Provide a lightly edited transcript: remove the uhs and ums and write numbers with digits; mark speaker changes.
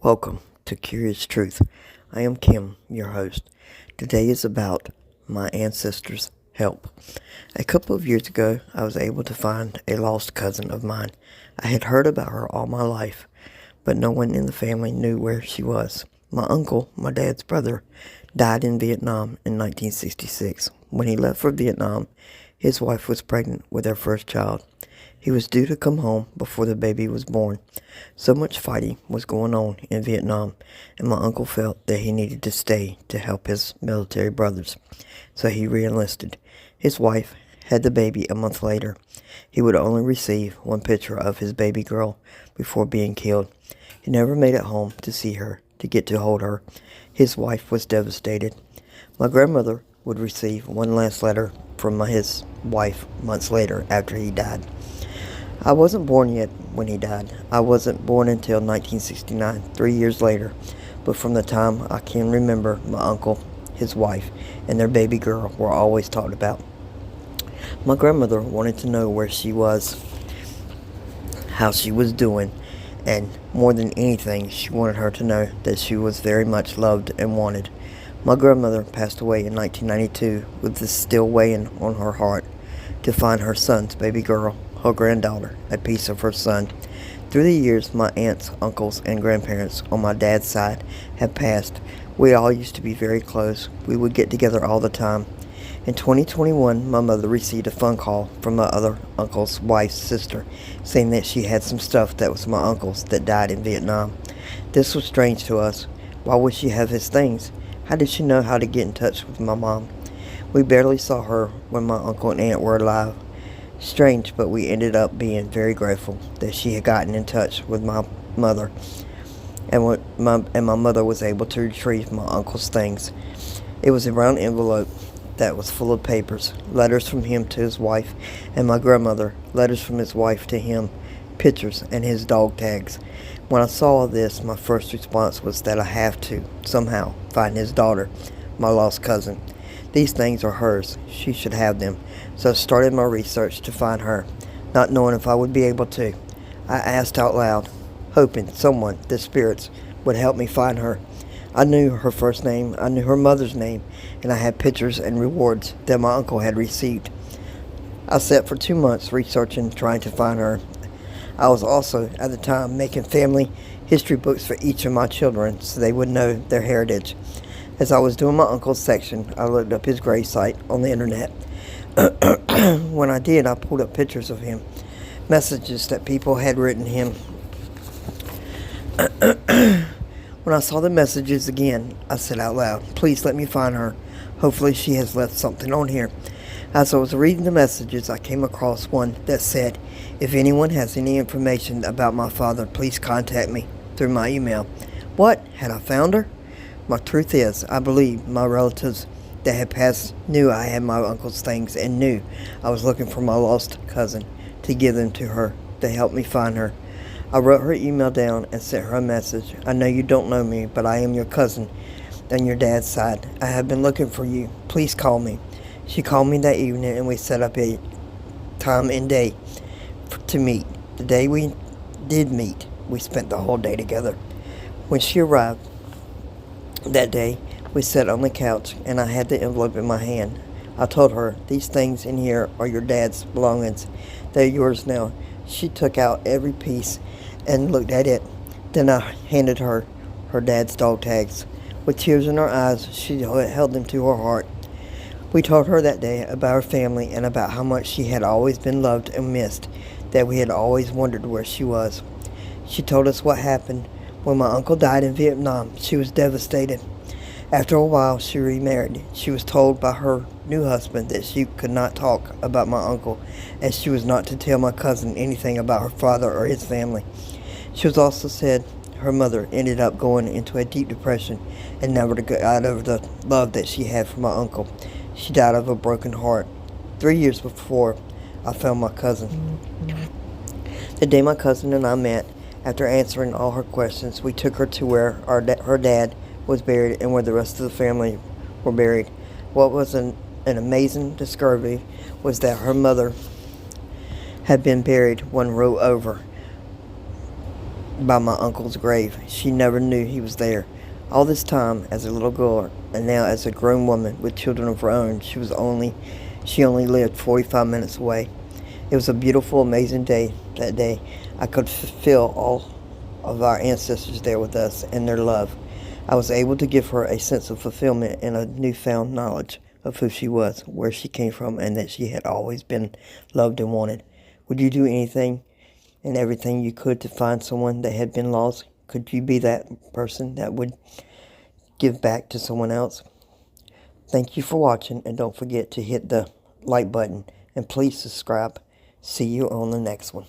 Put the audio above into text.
Speaker 1: Welcome to Curious Truth. I am Kim, your host. Today is about my ancestors' help. A couple of years ago, I was able to find a lost cousin of mine. I had heard about her all my life, but no one in the family knew where she was. My uncle, my dad's brother, died in Vietnam in 1966. When he left for Vietnam, his wife was pregnant with their first child. He was due to come home before the baby was born. So much fighting was going on in Vietnam, and my uncle felt that he needed to stay to help his military brothers. So he re-enlisted. His wife had the baby a month later. He would only receive one picture of his baby girl before being killed. He never made it home to see her, to get to hold her. His wife was devastated. My grandmother would receive one last letter from his wife months later after he died. I wasn't born yet when he died. I wasn't born until 1969, 3 years later. But from the time I can remember, my uncle, his wife, and their baby girl were always talked about. My grandmother wanted to know where she was, how she was doing, and more than anything, she wanted her to know that she was very much loved and wanted. My grandmother passed away in 1992 with this still weighing on her heart to find her son's baby girl, her granddaughter, a piece of her son. Through the years, my aunts, uncles, and grandparents on my dad's side have passed. We all used to be very close. We would get together all the time. In 2021, my mother received a phone call from my other uncle's wife's sister, saying that she had some stuff that was my uncle's that died in Vietnam. This was strange to us. Why would she have his things? How did she know how to get in touch with my mom? We barely saw her when my uncle and aunt were alive. Strange, but we ended up being very grateful that she had gotten in touch with my mother, and my mother was able to retrieve my uncle's things. It was a round envelope that was full of papers, letters from him to his wife and my grandmother, letters from his wife to him, pictures, and his dog tags. When I saw this, my first response was that I have to, somehow, find his daughter, my lost cousin. These things are hers. She should have them. So I started my research to find her, not knowing if I would be able to. I asked out loud, hoping someone, the spirits, would help me find her. I knew her first name, I knew her mother's name, and I had pictures and rewards that my uncle had received. I sat for 2 months researching, trying to find her. I was also, at the time, making family history books for each of my children so they would know their heritage. As I was doing my uncle's section, I looked up his grave site on the internet. When I did, I pulled up pictures of him, messages that people had written him. When I saw the messages again, I said out loud, "Please let me find her. Hopefully she has left something on here." As I was reading the messages, I came across one that said, "If anyone has any information about my father, please contact me through my email." What? Had I found her? My truth is, I believe my relatives that had passed knew I had my uncle's things and knew I was looking for my lost cousin to give them to her to help me find her. I wrote her email down and sent her a message. "I know you don't know me, but I am your cousin on your dad's side. I have been looking for you. Please call me." She called me that evening and we set up a time and day to meet. The day we did meet, we spent the whole day together. When she arrived that day, we sat on the couch and I had the envelope in my hand. I told her, "These things in here are your dad's belongings. They're yours now." She took out every piece and looked at it. Then I handed her her dad's dog tags. With tears in her eyes, she held them to her heart. We told her that day about her family and about how much she had always been loved and missed, that we had always wondered where she was. She told us what happened when my uncle died in Vietnam. She was devastated. After a while, she remarried. She was told by her new husband that she could not talk about my uncle, as she was not to tell my cousin anything about her father or his family. She was also said her mother ended up going into a deep depression and never to get out of the love that she had for my uncle. She died of a broken heart 3 years before I found my cousin. The day my cousin and I met, after answering all her questions, we took her to where her dad was buried and where the rest of the family were buried. What was an amazing discovery was that her mother had been buried one row over. by my uncle's grave. She never knew he was there. All this time, as a little girl, and now as a grown woman with children of her own, she only lived 45 minutes away. It was a beautiful, amazing day that day. I could feel all of our ancestors there with us and their love. I was able to give her a sense of fulfillment and a newfound knowledge of who she was, where she came from, and that she had always been loved and wanted. Would you do anything and everything you could to find someone that had been lost? Could you be that person that would give back to someone else? Thank you for watching, and don't forget to hit the like button, and please subscribe. See you on the next one.